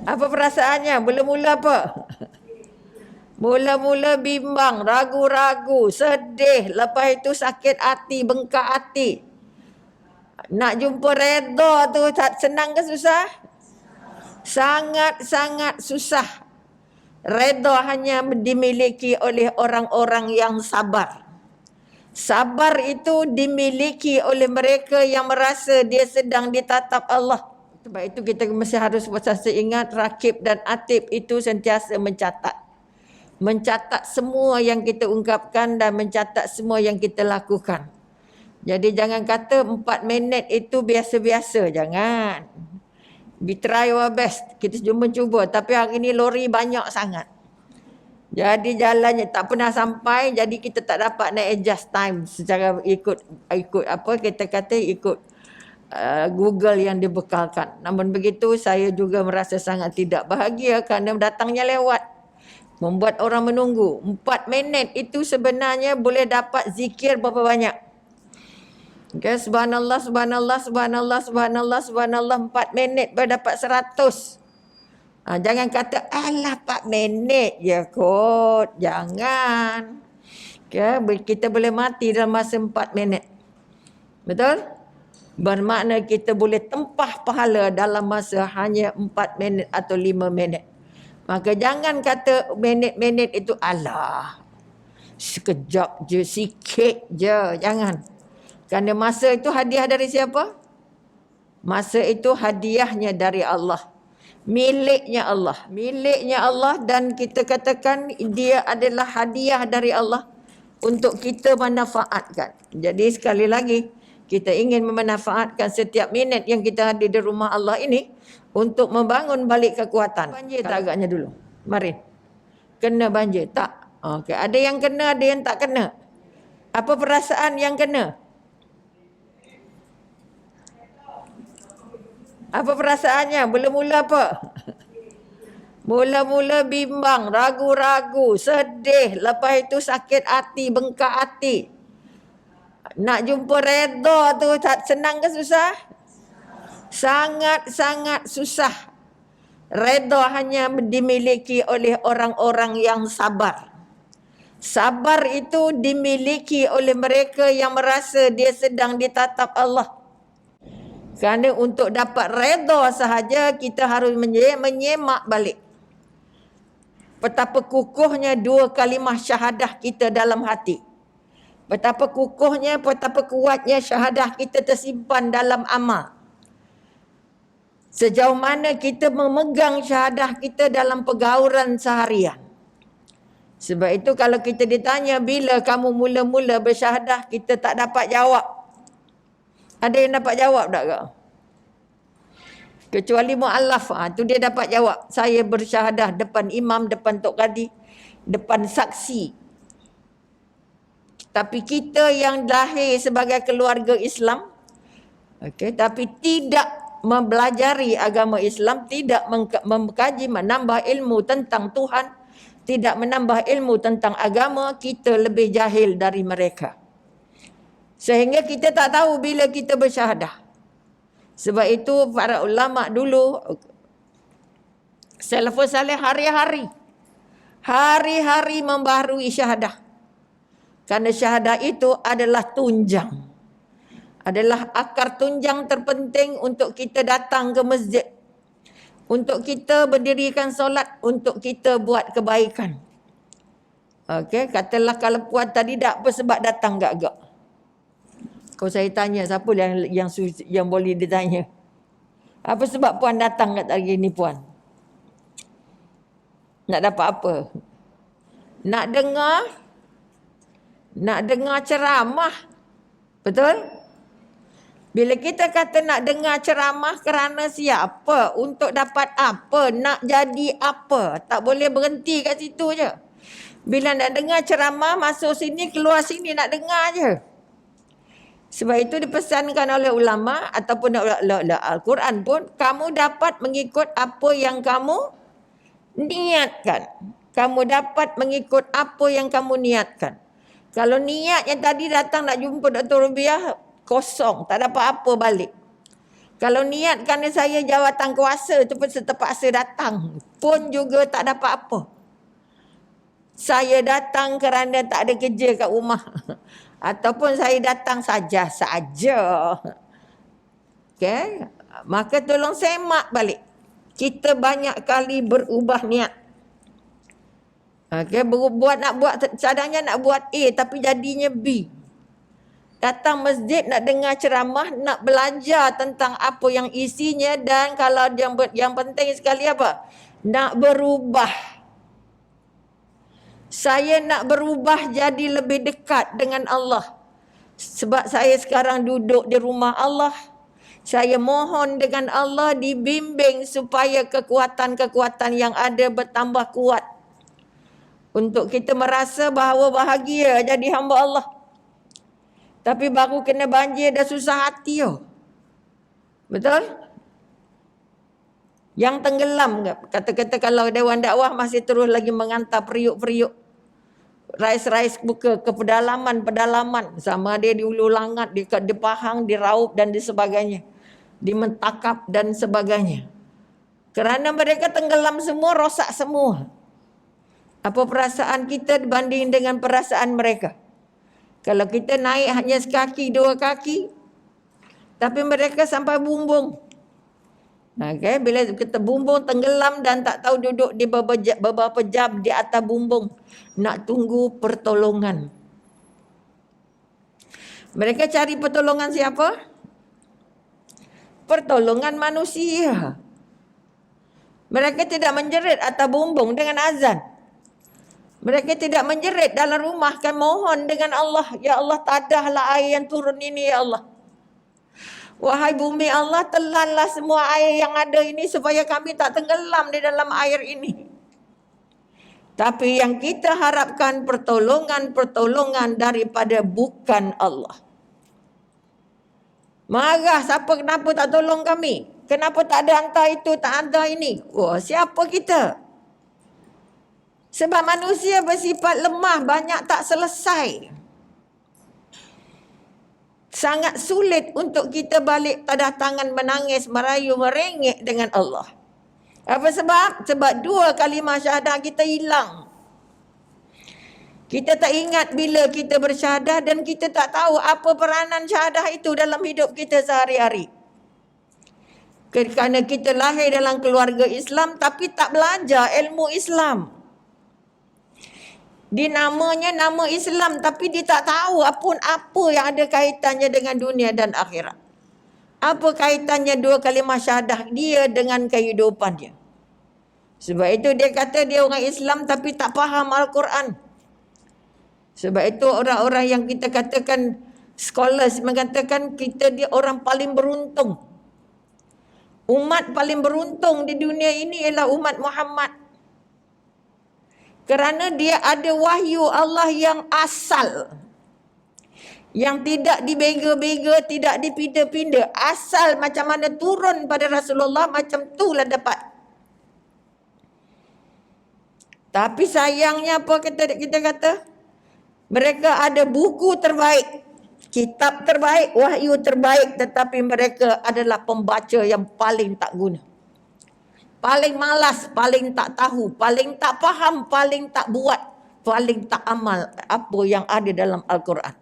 Apa perasaannya? Mula-mula apa? Mula-mula bimbang, ragu-ragu, sedih. Lepas itu sakit hati, bengkak hati. Nak jumpa redha tu senang ke susah? Sangat-sangat susah. Redha hanya dimiliki oleh orang-orang yang sabar. Sabar itu dimiliki oleh mereka yang merasa dia sedang ditatap Allah. Sebab itu kita mesti harus sentiasa ingat rakib dan atib itu sentiasa mencatat. Mencatat semua yang kita ungkapkan dan mencatat semua yang kita lakukan. Jadi jangan kata 4 minit itu biasa-biasa. Jangan. We try our best. Kita cuma cuba. Tapi hari ini lori banyak sangat. Jadi jalannya tak pernah sampai. Jadi kita tak dapat nak adjust time secara ikut apa kita kata ikut Google yang dibekalkan. Namun begitu saya juga merasa sangat tidak bahagia kerana datangnya lewat. Membuat orang menunggu. 4 minit itu sebenarnya boleh dapat zikir berapa banyak? Okay, subhanallah, subhanallah, subhanallah, subhanallah, subhanallah. 4 minit boleh dapat 100. Jangan kata, alah 4 minit je kot. Jangan. Okay, kita boleh mati dalam masa 4 minit. Betul? Bermakna kita boleh tempah pahala dalam masa hanya 4 minit atau 5 minit. Maka jangan kata minit-minit itu alah. Sekejap je, sikit je. Jangan. Kerana masa itu hadiah dari siapa? Masa itu hadiahnya dari Allah. Miliknya Allah. Miliknya Allah dan kita katakan dia adalah hadiah dari Allah untuk kita manfaatkan. Jadi sekali lagi, kita ingin memanfaatkan setiap minit yang kita hadir di rumah Allah ini untuk membangun balik kekuatan. Banjir tak agaknya dulu? Mari. Kena banjir? Tak. Okay. Ada yang kena, ada yang tak kena. Apa perasaan yang kena? Apa perasaannya? Mula-mula apa? Mula-mula bimbang, ragu-ragu, sedih. Lepas itu sakit hati, bengkak hati. Nak jumpa redha tu senang ke susah? Sangat-sangat susah. Redha hanya dimiliki oleh orang-orang yang sabar. Sabar itu dimiliki oleh mereka yang merasa dia sedang ditatap Allah. Kerana untuk dapat redha sahaja kita harus menyemak balik. Betapa kukuhnya 2 kalimah syahadah kita dalam hati. Betapa kukuhnya, betapa kuatnya syahadah kita tersimpan dalam amal. Sejauh mana kita memegang syahadah kita dalam pergaulan seharian. Sebab itu kalau kita ditanya bila kamu mula-mula bersyahadah, kita tak dapat jawab. Ada yang dapat jawab tak kau? Kecuali mu'allaf. Tu dia dapat jawab. Saya bersyahadah depan imam, depan Tok Kadi, depan saksi. Tapi kita yang lahir sebagai keluarga Islam, tapi tidak mempelajari agama Islam, tidak mengkaji, menambah ilmu tentang Tuhan, tidak menambah ilmu tentang agama, kita lebih jahil dari mereka. Sehingga kita tak tahu bila kita bersyahadah. Sebab itu para ulama dulu, salafus salih hari-hari membaharui syahadah. Kerana syahadah itu adalah tunjang. Adalah akar tunjang terpenting untuk kita datang ke masjid. Untuk kita berdirikan solat, untuk kita buat kebaikan. Okey, katalah kalau puan tadi tak apa sebab datang gak-gak. Kalau saya tanya siapa yang boleh ditanya. Apa sebab puan datang kat hari ni puan? Nak dapat apa? Nak dengar ceramah. Betul? Bila kita kata nak dengar ceramah kerana siapa? Untuk dapat apa? Nak jadi apa? Tak boleh berhenti kat situ je. Bila nak dengar ceramah, masuk sini, keluar sini nak dengar je. Sebab itu dipesankan oleh ulama ataupun oleh Al-Quran pun, kamu dapat mengikut apa yang kamu niatkan. Kamu dapat mengikut apa yang kamu niatkan. Kalau niat yang tadi datang nak jumpa Dr. Rubiah, kosong, tak dapat apa balik. Kalau niatkan saya jawatan kuasa tu pun terpaksa datang. Pun juga tak dapat apa. Saya datang kerana tak ada kerja kat rumah. Ataupun saya datang saja. Okay. Maka tolong semak balik. Kita banyak kali berubah niat. Okay. Cadangnya nak buat A tapi jadinya B. Datang masjid nak dengar ceramah, nak belajar tentang apa yang isinya, dan kalau yang penting sekali apa? Nak berubah. Saya nak berubah jadi lebih dekat dengan Allah. Sebab saya sekarang duduk di rumah Allah. Saya mohon dengan Allah dibimbing supaya kekuatan-kekuatan yang ada bertambah kuat. Untuk kita merasa bahawa bahagia jadi hamba Allah. Tapi baru kena banjir dah susah hati. Betul? Yang tenggelam, kata-kata kalau Dewan Dakwah masih terus lagi mengantar periuk-periuk. Rais-rais buka ke pedalaman. Sama dia di Ulu Langat, di Pahang, di Raub dan di sebagainya. Di Mentakap dan sebagainya. Kerana mereka tenggelam semua, rosak semua. Apa perasaan kita dibanding dengan perasaan mereka? Kalau kita naik hanya sekaki, 2 kaki. Tapi mereka sampai bumbung. Okay, bila kita bumbung tenggelam dan tak tahu duduk di beberapa jam di atas bumbung. Nak tunggu pertolongan. Mereka cari pertolongan siapa? Pertolongan manusia. Mereka tidak menjerit atas bumbung dengan azan. Mereka tidak menjerit dalam rumah, kan mohon dengan Allah. Ya Allah, tadahlah air yang turun ini ya Allah. Wahai bumi Allah, telanlah semua air yang ada ini supaya kami tak tenggelam di dalam air ini. Tapi yang kita harapkan pertolongan daripada bukan Allah. Marah siapa, kenapa tak tolong kami? Kenapa tak ada hantar itu, tak hantar ini? Wah, siapa kita? Sebab manusia bersifat lemah, banyak tak selesai. Sangat sulit untuk kita balik tadah tangan menangis, merayu, merengek dengan Allah. Apa sebab? Sebab 2 kalimah syahadah kita hilang. Kita tak ingat bila kita bersyahadah dan kita tak tahu apa peranan syahadah itu dalam hidup kita sehari-hari. Kerana kita lahir dalam keluarga Islam tapi tak belajar ilmu Islam. Dia namanya nama Islam tapi dia tak tahu apa yang ada kaitannya dengan dunia dan akhirat. Apa kaitannya 2 kalimah syahadah dia dengan kehidupan dia. Sebab itu dia kata dia orang Islam tapi tak faham Al-Quran. Sebab itu orang-orang yang kita katakan scholars mengatakan kita dia orang paling beruntung. Umat paling beruntung di dunia ini ialah umat Muhammad. Kerana dia ada wahyu Allah yang asal. Yang tidak dibega-bega, tidak dipinda-pinda. Asal macam mana turun pada Rasulullah, macam itulah dapat. Tapi sayangnya apa kita kata? Mereka ada buku terbaik, kitab terbaik, wahyu terbaik. Tetapi mereka adalah pembaca yang paling tak guna. Paling malas, paling tak tahu, paling tak faham, paling tak buat, paling tak amal apa yang ada dalam Al-Quran.